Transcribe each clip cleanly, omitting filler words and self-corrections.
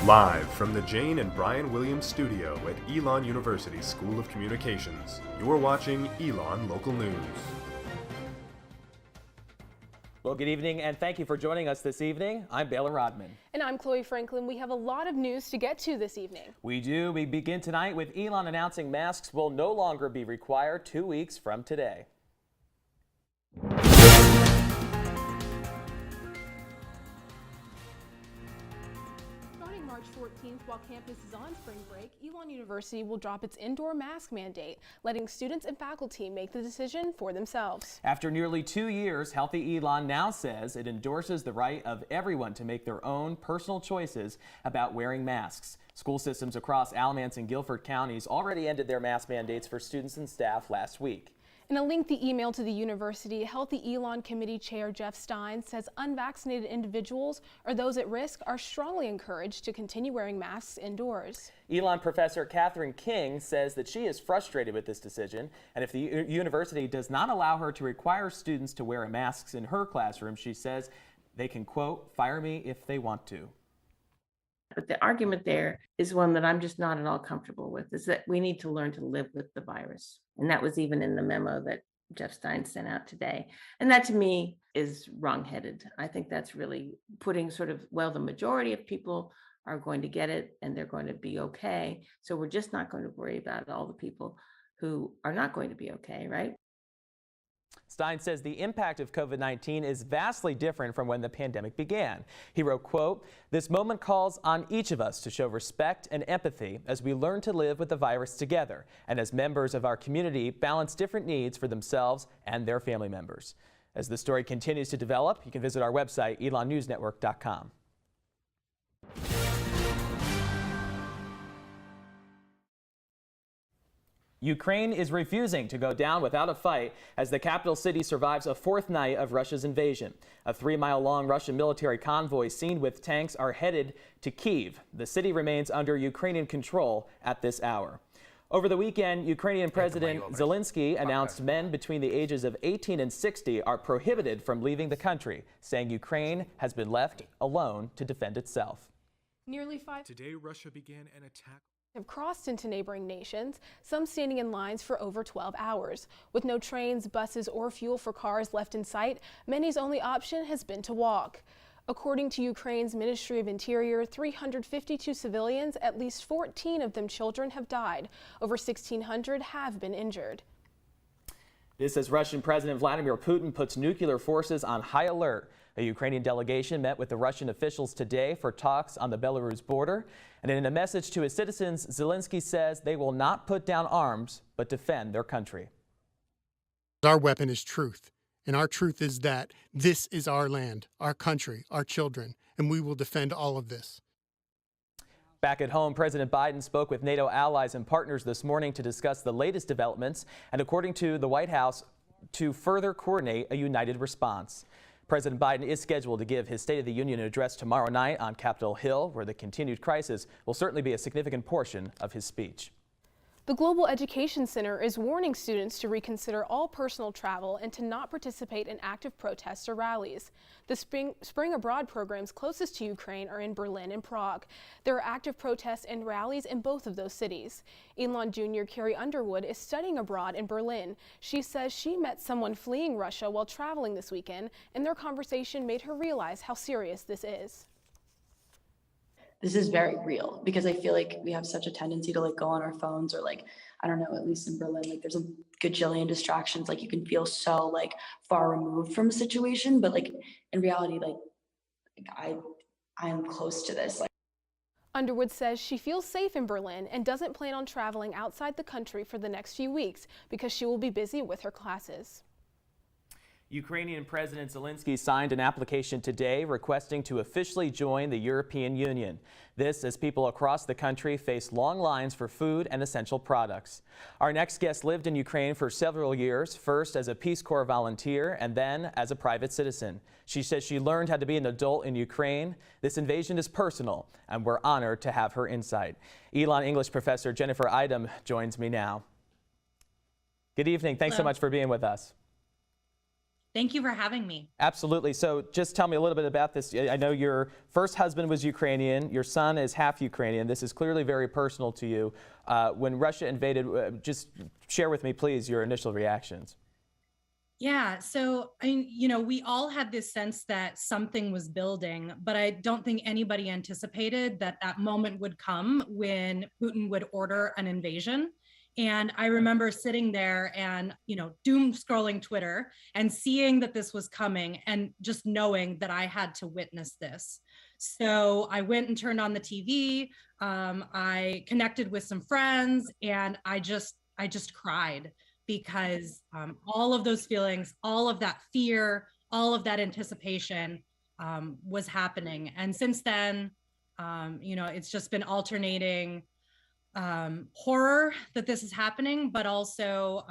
Live from the Jane and Brian Williams studio at Elon University School of Communications, you are watching Elon Local News. Well, good evening and thank you for joining us this evening. I'm Baylor Rodman. And I'm Chloe Franklin. We have a lot of news to get to this evening. We do. We begin tonight with Elon announcing masks will no longer be required 2 weeks from today. Starting March 14th, while campus is on spring break, Elon University will drop its indoor mask mandate, letting students and faculty make the decision for themselves. After nearly 2 years, Healthy Elon now says it endorses the right of everyone to make their own personal choices about wearing masks. School systems across Alamance and Guilford counties already ended their mask mandates for students and staff last week. In a lengthy email to the university, Healthy Elon Committee Chair Jeff Stein says unvaccinated individuals or those at risk are strongly encouraged to continue wearing masks indoors. Elon professor Catherine King says that she is frustrated with this decision, and if the university does not allow her to require students to wear masks in her classroom, she says they can, quote, fire me if they want to. But the argument there is one that I'm just not at all comfortable with, is that we need to learn to live with the virus. And that was even in the memo that Jeff Stein sent out today. And that to me is wrongheaded. I think that's really putting sort of, well, the majority of people are going to get it and they're going to be okay. So we're just not going to worry about all the people who are not going to be okay, right? Stein says the impact of COVID-19 is vastly different from when the pandemic began. He wrote, quote, "This moment calls on each of us to show respect and empathy as we learn to live with the virus together and as members of our community balance different needs for themselves and their family members." As the story continues to develop, you can visit our website, elonnewsnetwork.com. Ukraine is refusing to go down without a fight as the capital city survives a fourth night of Russia's invasion. A 3-mile-long Russian military convoy seen with tanks are headed to Kyiv. The city remains under Ukrainian control at this hour. Over the weekend, Ukrainian President Zelensky announced men between the ages of 18 and 60 are prohibited from leaving the country, saying Ukraine has been left alone to defend itself. Today, Russia began an attack. Have crossed into neighboring nations, some standing in lines for over 12 hours. With no trains, buses, or fuel for cars left in sight, many's only option has been to walk. According to Ukraine's Ministry of Interior, 352 civilians, at least 14 of them children, have died. Over 1,600 have been injured. This as Russian President Vladimir Putin puts nuclear forces on high alert. A Ukrainian delegation met with the Russian officials today for talks on the Belarus border. And in a message to his citizens, Zelensky says they will not put down arms, but defend their country. Our weapon is truth, and our truth is that this is our land, our country, our children, and we will defend all of this. Back at home, President Biden spoke with NATO allies and partners this morning to discuss the latest developments and, according to the White House, to further coordinate a united response. President Biden is scheduled to give his State of the Union address tomorrow night on Capitol Hill, where the continued crisis will certainly be a significant portion of his speech. The Global Education Center is warning students to reconsider all personal travel and to not participate in active protests or rallies. The Spring Abroad programs closest to Ukraine are in Berlin and Prague. There are active protests and rallies in both of those cities. Elon Jr. Carrie Underwood is studying abroad in Berlin. She says she met someone fleeing Russia while traveling this weekend, and their conversation made her realize how serious this is. This is very real because I feel like we have such a tendency to go on our phones or I don't know, at least in Berlin, there's a gajillion distractions. You can feel so far removed from a situation, but in reality, I am close to this. Underwood says she feels safe in Berlin and doesn't plan on traveling outside the country for the next few weeks because she will be busy with her classes. Ukrainian President Zelensky signed an application today requesting to officially join the European Union. This as people across the country face long lines for food and essential products. Our next guest lived in Ukraine for several years, first as a Peace Corps volunteer and then as a private citizen. She says she learned how to be an adult in Ukraine. This invasion is personal, and we're honored to have her insight. Elon English professor Jennifer Idem joins me now. Good evening. Thanks so much for being with us. Thank you for having me. Absolutely. So just tell me a little bit about this. I know your first husband was Ukrainian. Your son is half Ukrainian. This is clearly very personal to you. When Russia invaded, just share with me, please, your initial reactions. Yeah, so I mean, we all had this sense that something was building, but I don't think anybody anticipated that that moment would come when Putin would order an invasion. And I remember sitting there and, doom scrolling Twitter and seeing that this was coming and just knowing that I had to witness this. So I went and turned on the TV. I connected with some friends and I just cried because all of those feelings, all of that fear, all of that anticipation was happening. And since then, it's just been alternating horror that this is happening, but also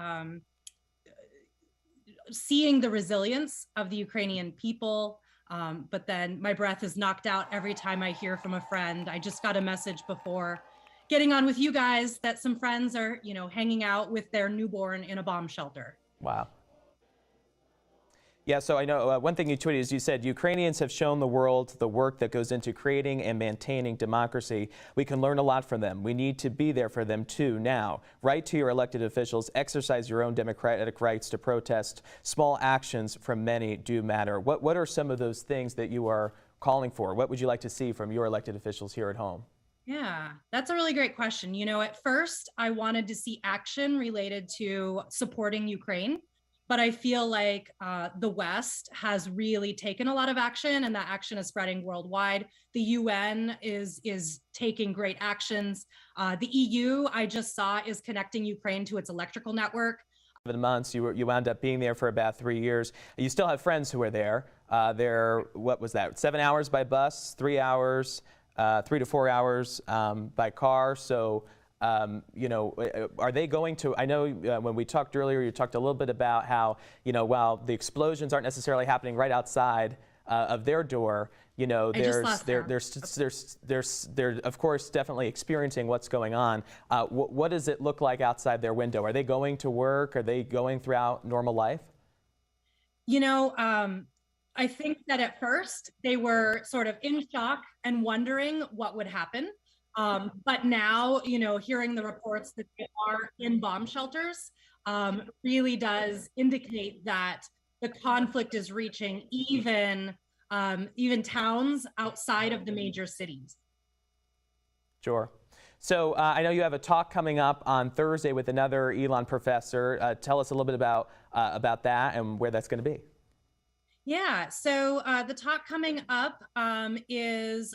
seeing the resilience of the Ukrainian people. But then my breath is knocked out every time I hear from a friend. I just got a message before getting on with you guys that some friends are, hanging out with their newborn in a bomb shelter. Wow. Yeah, so I know one thing you tweeted is you said Ukrainians have shown the world the work that goes into creating and maintaining democracy. We can learn a lot from them. We need to be there for them too now. Write to your elected officials, exercise your own democratic rights to protest. Small actions from many do matter. What are some of those things that you are calling for? What would you like to see from your elected officials here at home? Yeah, that's a really great question. At first I wanted to see action related to supporting Ukraine. But I feel like the West has really taken a lot of action, and that action is spreading worldwide. The UN is taking great actions. The EU, I just saw, is connecting Ukraine to its electrical network. 7 months, you wound up being there for about 3 years. You still have friends who are there. What was that? 7 hours by bus, 3 hours, 3 to 4 hours by car. So. Are they going to, I know when we talked earlier, you talked a little bit about how, while the explosions aren't necessarily happening right outside of their door, they're of course definitely experiencing what's going on. What does it look like outside their window? Are they going to work? Are they going throughout normal life? I think that at first they were sort of in shock and wondering what would happen. But now, hearing the reports that they are in bomb shelters really does indicate that the conflict is reaching even towns outside of the major cities. Sure. So I know you have a talk coming up on Thursday with another Elon professor. Tell us a little bit about that and where that's going to be. Yeah, so the talk coming up is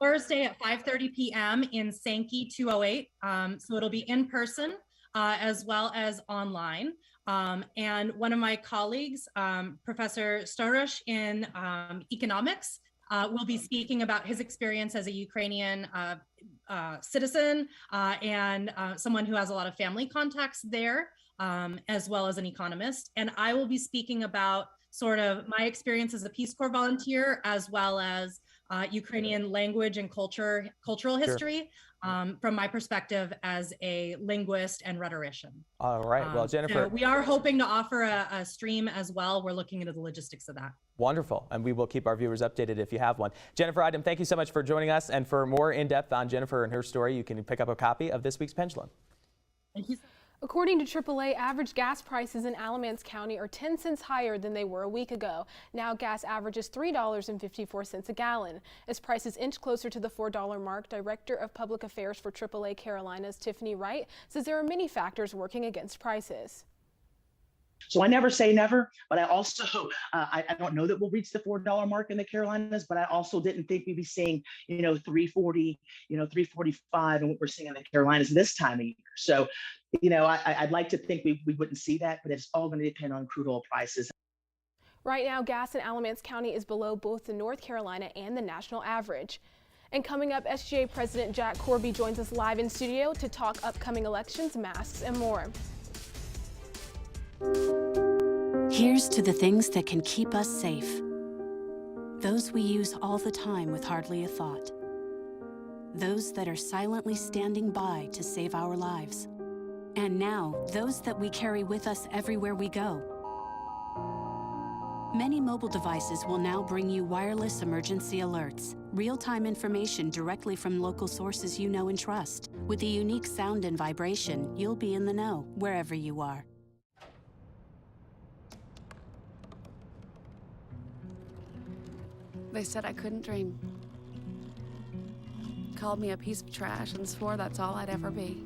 Thursday at 5:30 p.m. in Sankey 208. So it'll be in person as well as online. And one of my colleagues, Professor Starosh in economics, will be speaking about his experience as a Ukrainian citizen and someone who has a lot of family contacts there, as well as an economist. And I will be speaking about sort of my experience as a Peace Corps volunteer, as well as Ukrainian language and cultural history, from my perspective as a linguist and rhetorician. All right. Well, Jennifer, so we are hoping to offer a stream as well. We're looking into the logistics of that. Wonderful. And we will keep our viewers updated if you have one. Jennifer Idem, thank you so much for joining us. And for more in-depth on Jennifer and her story, you can pick up a copy of this week's Pendulum. Thank you. According to AAA, average gas prices in Alamance County are 10 cents higher than they were a week ago. Now gas averages $3.54 a gallon. As prices inch closer to the $4 mark, Director of Public Affairs for AAA Carolinas, Tiffany Wright, says there are many factors working against prices. So I never say never, but I also, I don't know that we'll reach the $4 mark in the Carolinas, but I also didn't think we'd be seeing, $3.40, $3.45 and what we're seeing in the Carolinas this time of year. So, I'd like to think we wouldn't see that, but it's all going to depend on crude oil prices. Right now, gas in Alamance County is below both the North Carolina and the national average. And coming up, SGA President Jack Corby joins us live in studio to talk upcoming elections, masks, and more. Here's to the things that can keep us safe. Those we use all the time with hardly a thought. Those that are silently standing by to save our lives. And now, those that we carry with us everywhere we go. Many mobile devices will now bring you wireless emergency alerts, real-time information directly from local sources you know and trust. With the unique sound and vibration, you'll be in the know wherever you are. They said I couldn't dream. Called me a piece of trash and swore that's all I'd ever be.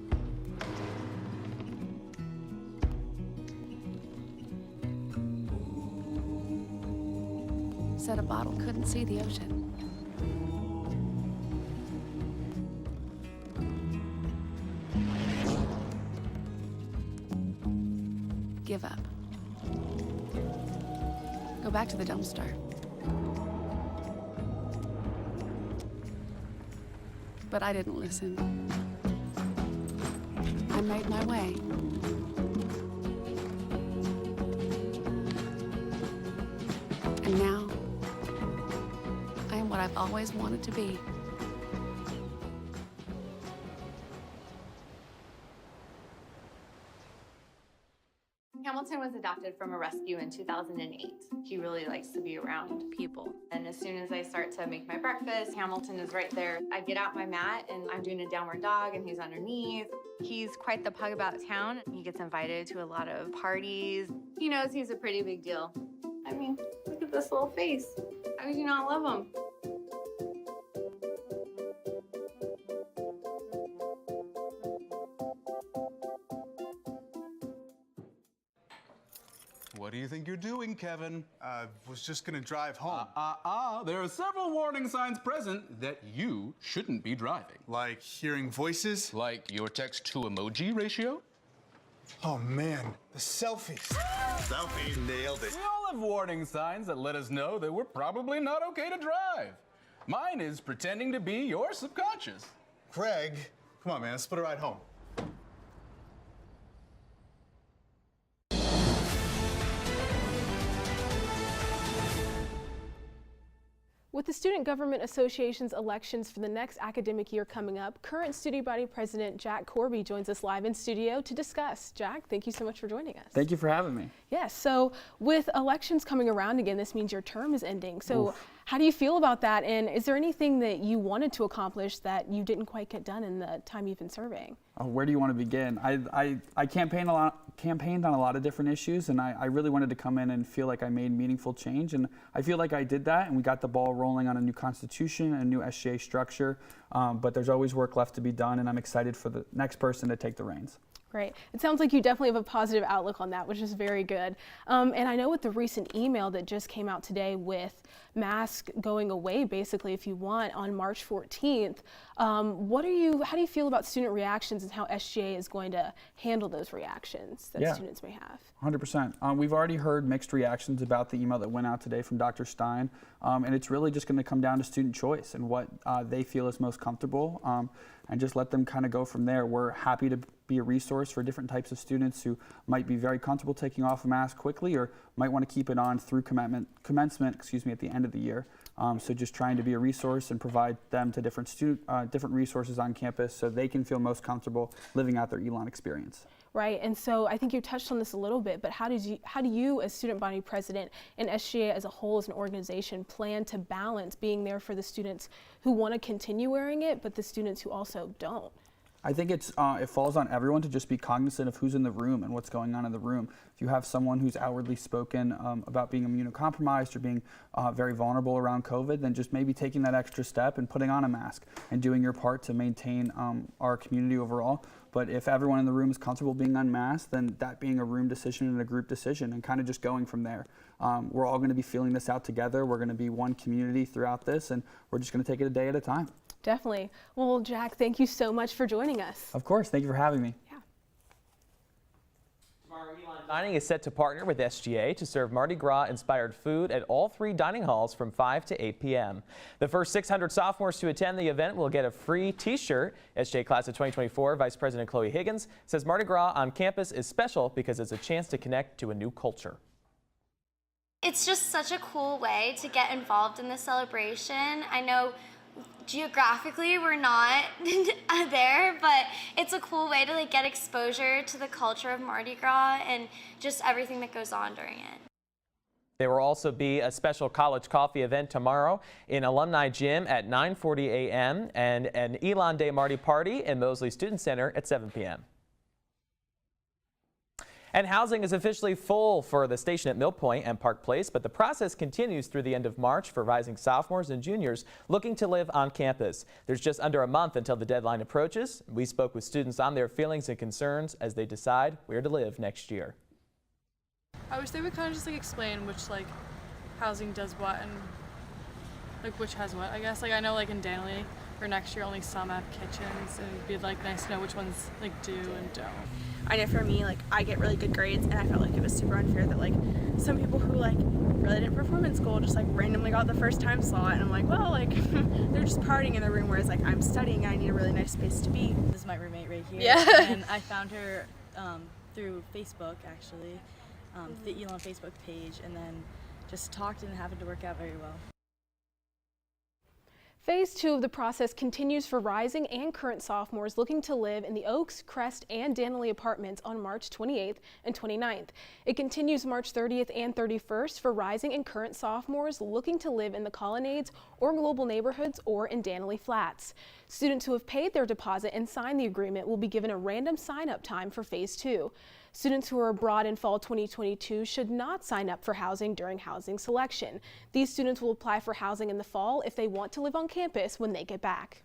Said a bottle couldn't see the ocean. Give up. Go back to the dumpster. But I didn't listen. I made my way. And now, I am what I've always wanted to be. Hamilton was adopted from a rescue in 2008. He really likes to be around people. And as soon as I start to make my breakfast, Hamilton is right there. I get out my mat and I'm doing a downward dog and he's underneath. He's quite the pug about town. He gets invited to a lot of parties. He knows he's a pretty big deal. I mean, look at this little face. How could you not love him? What do you think you're doing, Kevin? Was just gonna drive home. There are several warning signs present that you shouldn't be driving. Like hearing voices? Like your text-to-emoji ratio? Oh man, the selfies. Selfie, nailed it. We all have warning signs that let us know that we're probably not okay to drive. Mine is pretending to be your subconscious. Craig, come on man, let's split a ride home. With the Student Government Association's elections for the next academic year coming up, current student body president Jack Corby joins us live in studio to discuss. Jack, thank you so much for joining us. Thank you for having me. Yes, so with elections coming around again, this means your term is ending. So how do you feel about that? And is there anything that you wanted to accomplish that you didn't quite get done in the time you've been serving? Where do you want to begin? I campaigned on a lot of different issues, and I really wanted to come in and feel like I made meaningful change, and I feel like I did that, and we got the ball rolling on a new constitution, a new SGA structure, but there's always work left to be done, and I'm excited for the next person to take the reins. Great. It sounds like you definitely have a positive outlook on that, which is very good. And I know with the recent email that just came out today with masks going away, basically, if you want, on March 14th, how do you feel about student reactions and how SGA is going to handle those reactions that students may have? 100%. We've already heard mixed reactions about the email that went out today from Dr. Stein, and it's really just going to come down to student choice and what they feel is most comfortable, and just let them kind of go from there. We're happy to be a resource for different types of students who might be very comfortable taking off a mask quickly or might want to keep it on through commencement at the end of the year. So just trying to be a resource and provide them to different resources on campus so they can feel most comfortable living out their Elon experience. Right, and so I think you touched on this a little bit, but how do you as student body president and SGA as a whole as an organization plan to balance being there for the students who want to continue wearing it, but the students who also don't? I think it falls on everyone to just be cognizant of who's in the room and what's going on in the room. If you have someone who's outwardly spoken about being immunocompromised or being very vulnerable around COVID, then just maybe taking that extra step and putting on a mask and doing your part to maintain our community overall. But if everyone in the room is comfortable being unmasked, then that being a room decision and a group decision and kind of just going from there. We're all going to be feeling this out together. We're going to be one community throughout this, and we're just going to take it a day at a time. Definitely. Well, Jack, thank you so much for joining us. Of course. Thank you for having me. Yeah. Tomorrow, Elon Dining is set to partner with SGA to serve Mardi Gras-inspired food at all 3 dining halls from 5 to 8 p.m. The first 600 sophomores to attend the event will get a free T-shirt. SGA Class of 2024 Vice President Chloe Higgins says Mardi Gras on campus is special because it's a chance to connect to a new culture. It's just such a cool way to get involved in the celebration. I know geographically we're not there, but it's a cool way to get exposure to the culture of Mardi Gras and just everything that goes on during it. There will also be a special college coffee event tomorrow in Alumni Gym at 9:40 a.m. and an Elon Day Marty party in Mosley Student Center at 7 p.m. And housing is officially full for the station at Mill Point and Park Place, but the process continues through the end of March for rising sophomores and juniors looking to live on campus. There's just under a month until the deadline approaches. We spoke with students on their feelings and concerns as they decide where to live next year. I wish they would kind of just explain which housing does what and which has what. I guess I know in Danley for next year only some have kitchens, and it'd be nice to know which ones do and don't. I know for me, I get really good grades, and I felt like it was super unfair that some people who really didn't perform in school just randomly got the first time slot, and I'm well, they're just partying in their room, whereas I'm studying and I need a really nice space to be. This is my roommate right here. Yeah. And I found her through Facebook actually, the Elon Facebook page, and then just talked, and it happened to work out very well. Phase 2 of the process continues for rising and current sophomores looking to live in the Oaks, Crest, and Danley apartments on March 28th and 29th. It continues March 30th and 31st for rising and current sophomores looking to live in the Colonnades or Global Neighborhoods or in Danley Flats. Students who have paid their deposit and signed the agreement will be given a random sign-up time for Phase 2. Students who are abroad in fall 2022 should not sign up for housing during housing selection. These students will apply for housing in the fall if they want to live on campus when they get back.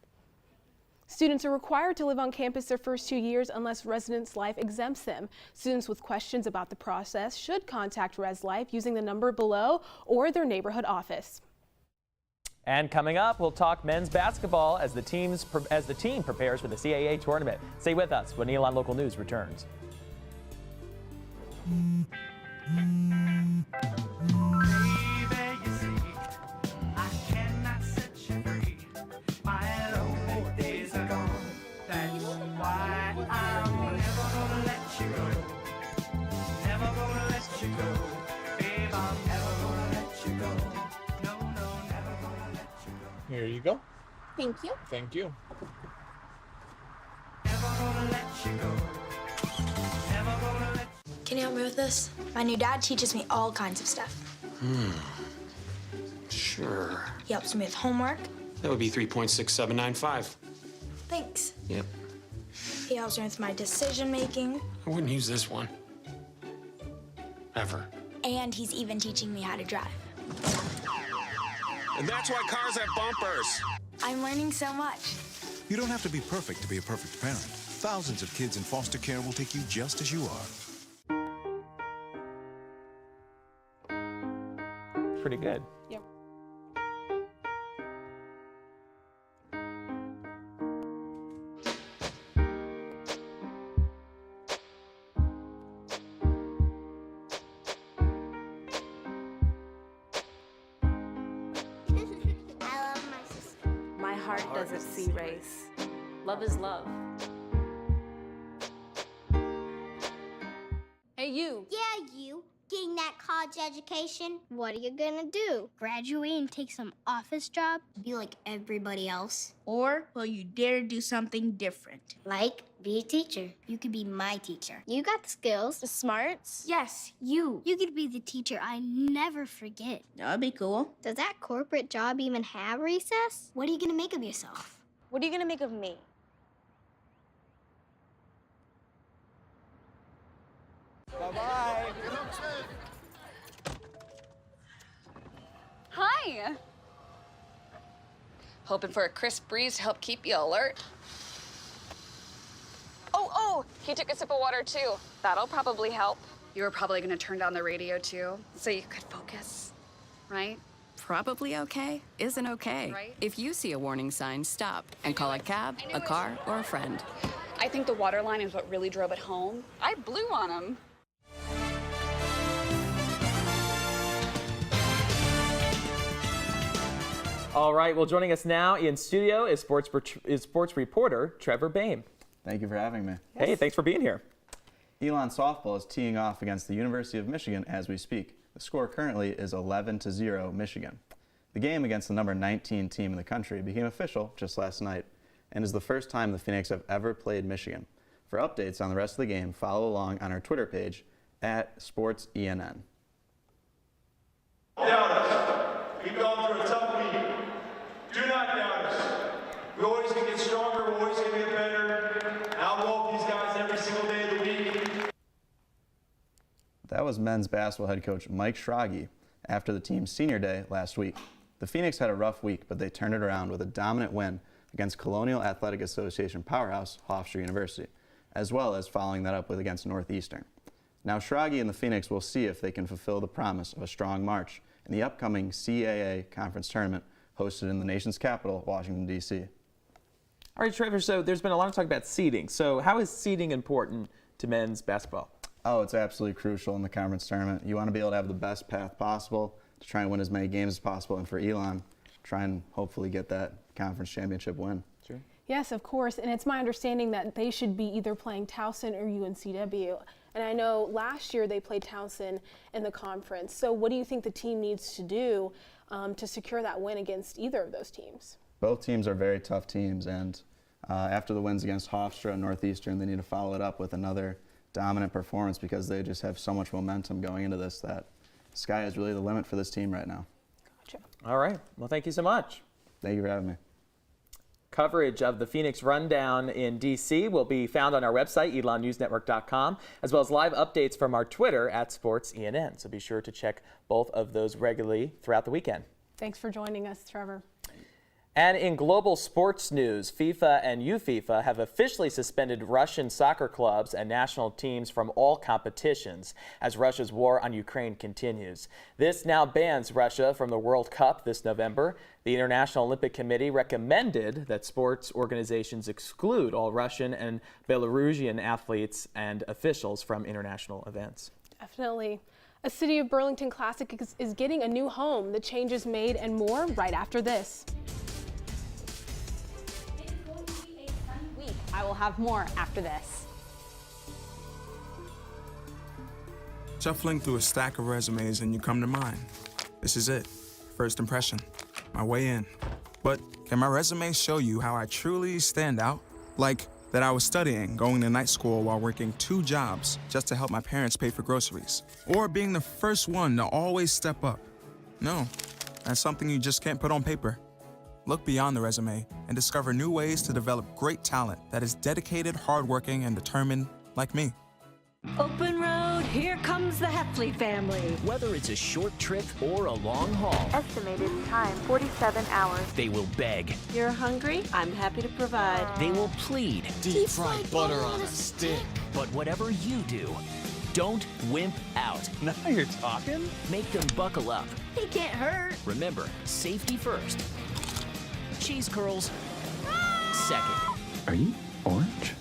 Students are required to live on campus their first 2 years unless Residence Life exempts them. Students with questions about the process should contact Res Life using the number below or their neighborhood office. And coming up, we'll talk men's basketball as the team prepares for the CAA tournament. Stay with us when Elon Local News returns. Here you go. Thank you. Thank you. Can you help me with this? My new dad teaches me all kinds of stuff. Sure. He helps me with homework. That would be 3.6795. Thanks. Yep. He helps me with my decision making. I wouldn't use this one. Ever. And he's even teaching me how to drive. And that's why cars have bumpers. I'm learning so much. You don't have to be perfect to be a perfect parent. Thousands of kids in foster care will take you just as you are. Pretty good. Yep. My heart doesn't see race. Love is love. Hey, you. Yeah, you. Getting that college education, what are you gonna do? Graduate and take some office job? Be like everybody else? Or will you dare do something different? Like, be a teacher. You could be my teacher. You got the skills. The smarts. Yes, you. You could be the teacher I never forget. That'd be cool. Does that corporate job even have recess? What are you gonna make of yourself? What are you gonna make of me? Bye-bye. Hi. Hoping for a crisp breeze to help keep you alert. Oh, he took a sip of water too. That'll probably help. You were probably gonna turn down the radio too, so you could focus, right? Probably okay isn't okay. Right. If you see a warning sign, stop and call a cab, a car, or a friend. I think the water line is what really drove it home. I blew on him. All right, well, joining us now in studio is sports reporter Trevor Bain. Thank you for having me. Hey, thanks for being here. Elon softball is teeing off against the University of Michigan as we speak. The score currently is 11-0 Michigan. The game against the number 19 team in the country became official just last night and is the first time the Phoenix have ever played Michigan. For updates on the rest of the game, follow along on our Twitter page @SportsENN. We've gone through a tough week. Do not doubt us. We're always going to get stronger. We're always going to get better. And I'll go with these guys every single day of the week. That was men's basketball head coach Mike Schrage after the team's senior day last week. The Phoenix had a rough week, but they turned it around with a dominant win against Colonial Athletic Association powerhouse Hofstra University, as well as following that up with against Northeastern. Now Schrage and the Phoenix will see if they can fulfill the promise of a strong March in the upcoming CAA conference tournament hosted in the nation's capital, Washington, D.C. All right, Trevor, so there's been a lot of talk about seeding. So how is seeding important to men's basketball? Oh, it's absolutely crucial in the conference tournament. You want to be able to have the best path possible to try and win as many games as possible, and for Elon, try and hopefully get that conference championship win. Sure. Yes, of course, and it's my understanding that they should be either playing Towson or UNCW. And I know last year they played Towson in the conference. So what do you think the team needs to do to secure that win against either of those teams? Both teams are very tough teams, and after the wins against Hofstra and Northeastern, they need to follow it up with another dominant performance because they just have so much momentum going into this that the sky is really the limit for this team right now. Gotcha. All right. Well, thank you so much. Thank you for having me. Coverage of the Phoenix Rundown in D.C. will be found on our website, elonnewsnetwork.com, as well as live updates from our Twitter @SportsENN. So be sure to check both of those regularly throughout the weekend. Thanks for joining us, Trevor. And in global sports news, FIFA and UFIFA have officially suspended Russian soccer clubs and national teams from all competitions as Russia's war on Ukraine continues. This now bans Russia from the World Cup this November. The International Olympic Committee recommended that sports organizations exclude all Russian and Belarusian athletes and officials from international events. Definitely. A City of Burlington Classic is getting a new home. The changes made and more right after this. I will have more after this. Shuffling through a stack of resumes and you come to mine. This is it. First impression. My way in. But can my resume show you how I truly stand out? Like that I was studying, going to night school while working 2 jobs just to help my parents pay for groceries. Or being the first one to always step up. No, that's something you just can't put on paper. Look beyond the resume and discover new ways to develop great talent that is dedicated, hardworking, and determined like me. Open road, here comes the Heffley family. Whether it's a short trip or a long haul. Estimated time, 47 hours. They will beg. You're hungry? I'm happy to provide. They will plead. Deep fried butter on a stick. But whatever you do, don't wimp out. Now you're talking? Make them buckle up. He can't hurt. Remember, safety first. Cheese curls second. Are you orange?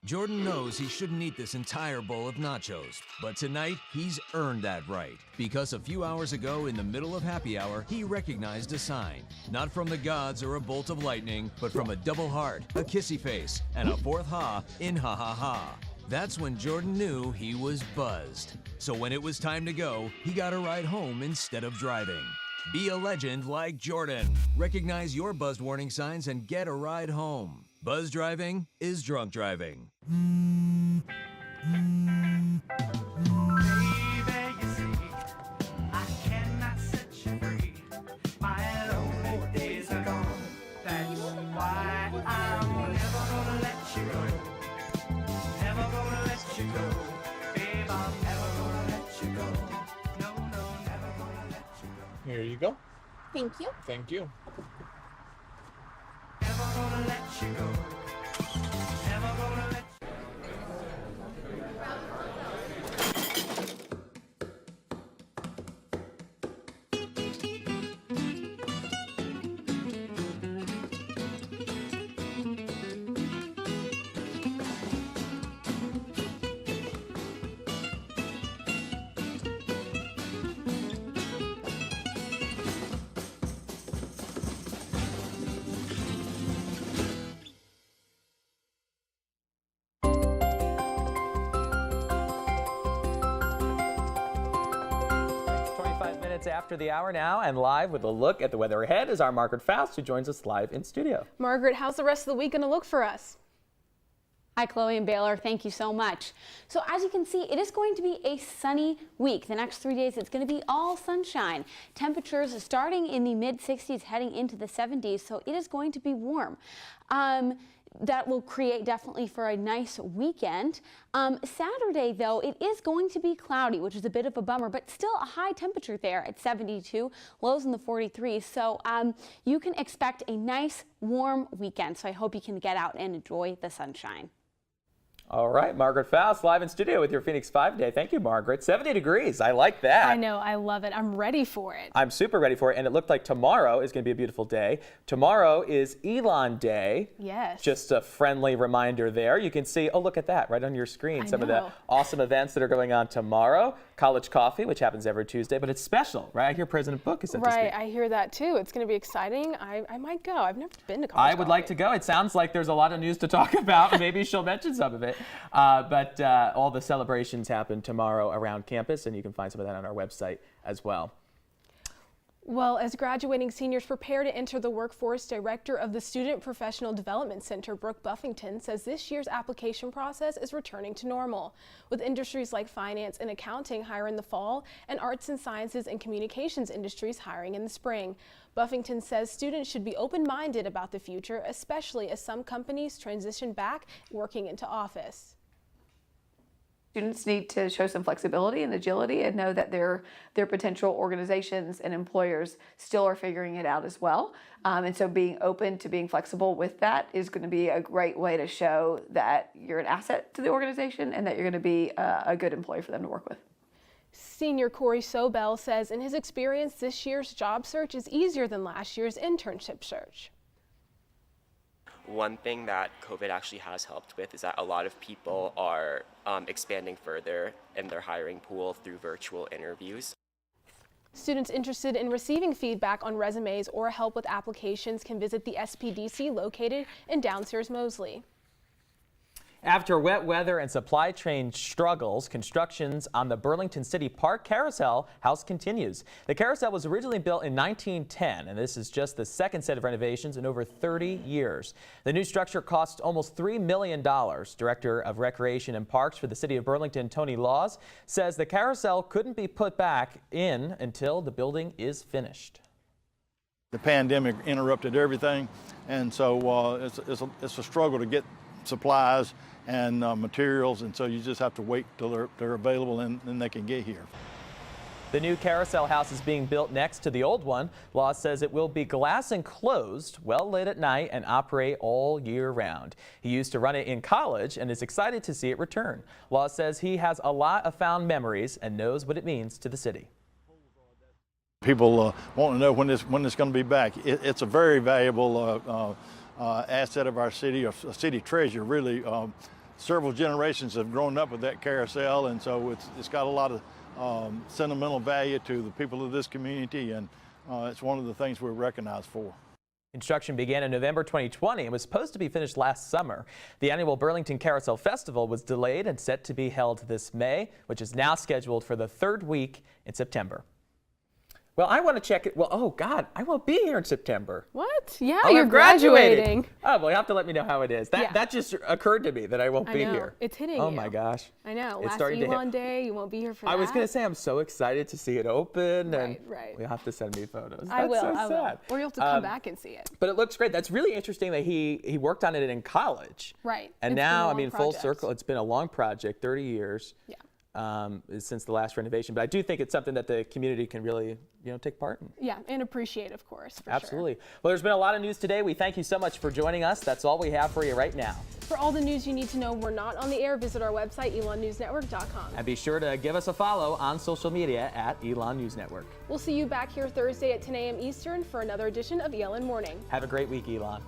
Jordan knows he shouldn't eat this entire bowl of nachos, but tonight he's earned that right. Because a few hours ago in the middle of happy hour, he recognized a sign. Not from the gods or a bolt of lightning, but from a double heart, a kissy face, and a fourth ha in ha ha ha. That's when Jordan knew he was buzzed. So when it was time to go, he got a ride home instead of driving. Be a legend like Jordan. Recognize your buzzed warning signs and get a ride home. Buzz driving is drunk driving. Here you go. Thank you. Thank you. After the hour now, and live with a look at the weather ahead is our Margaret Faust, who joins us live in studio. Margaret, how's the rest of the week going to look for us? Hi, Chloe and Baylor. Thank you so much. So as you can see, it is going to be a sunny week. The next 3 days, it's going to be all sunshine. Temperatures starting in the mid-60s, heading into the 70s, so it is going to be warm. That will create definitely for a nice weekend. Saturday, though, it is going to be cloudy, which is a bit of a bummer, but still a high temperature there at 72, lows in the 43s. So you can expect a nice warm weekend. So I hope you can get out and enjoy the sunshine. All right, Margaret Faust live in studio with your Phoenix 5 Day. Thank you, Margaret. 70 degrees. I like that. I know. I love it. I'm ready for it. I'm super ready for it. And it looked like tomorrow is going to be a beautiful day. Tomorrow is Elon Day. Yes. Just a friendly reminder there. You can see, oh, look at that right on your screen. Some of the awesome events that are going on tomorrow. College Coffee, which happens every Tuesday, but it's special, right? I hear President Book is set to speak. Right. I hear that too. It's going to be exciting. I might go. I've never been to College Coffee. I would like to go. It sounds like there's a lot of news to talk about. Maybe she'll mention some of it. But all the celebrations happen tomorrow around campus, and you can find some of that on our website as well. Well, as graduating seniors prepare to enter the workforce, Director of the Student Professional Development Center, Brooke Buffington, says this year's application process is returning to normal, with industries like finance and accounting hire in the fall, and arts and sciences and communications industries hiring in the spring. Buffington says students should be open-minded about the future, especially as some companies transition back working into office. Students need to show some flexibility and agility and know that their potential organizations and employers still are figuring it out as well. And so being open to being flexible with that is going to be a great way to show that you're an asset to the organization and that you're going to be a good employee for them to work with. Senior Corey Sobel says in his experience, this year's job search is easier than last year's internship search. One thing that COVID actually has helped with is that a lot of people are expanding further in their hiring pool through virtual interviews. Students interested in receiving feedback on resumes or help with applications can visit the SPDC located in downstairs Mosley. After wet weather and supply chain struggles, constructions on the Burlington City Park Carousel House continues. The carousel was originally built in 1910, and this is just the second set of renovations in over 30 years. The new structure cost almost $3 million. Director of Recreation and Parks for the City of Burlington, Tony Laws, says the carousel couldn't be put back in until the building is finished. The pandemic interrupted everything, and so it's a struggle to get supplies and materials, and so you just have to wait till they're available and then they can get here. The new carousel house is being built next to the old one. Law says it will be glass enclosed, well lit at night, and operate all year round. He used to run it in college and is excited to see it return. Law says he has a lot of fond memories and knows what it means to the city. People want to know when it's going to be back. It's a very valuable asset of our city, a city treasure, really. Several generations have grown up with that carousel, and so it's got a lot of sentimental value to the people of this community, and it's one of the things we're recognized for. Construction began in November 2020 and was supposed to be finished last summer. The annual Burlington Carousel Festival was delayed and set to be held this May, which is now scheduled for the third week in September. Well, I want to check it. Well, oh, God, I won't be here in September. What? Yeah, oh, you're graduating. Oh, well, you have to let me know how it is. That just occurred to me that I won't be know. here. It's hitting you. Oh, my gosh. I know. It's Last Elon Day, you won't be here for that. I was going to say I'm so excited to see it open. Right. You'll have to send me photos. I will. So sad. Or you'll have to come back and see it. But it looks great. That's really interesting that he worked on it in college. Right. And now, I mean, full circle, it's been a long project, 30 years. Yeah. Since the last renovation, but I do think it's something that the community can really, take part in. Yeah, and appreciate, of course. Absolutely. Well, there's been a lot of news today. We thank you so much for joining us. That's all we have for you right now. For all the news you need to know, we're not on the air. Visit our website, elonnewsnetwork.com. And be sure to give us a follow on social media at Elon News Network. We'll see you back here Thursday at 10 a.m. Eastern for another edition of Elon Morning. Have a great week, Elon.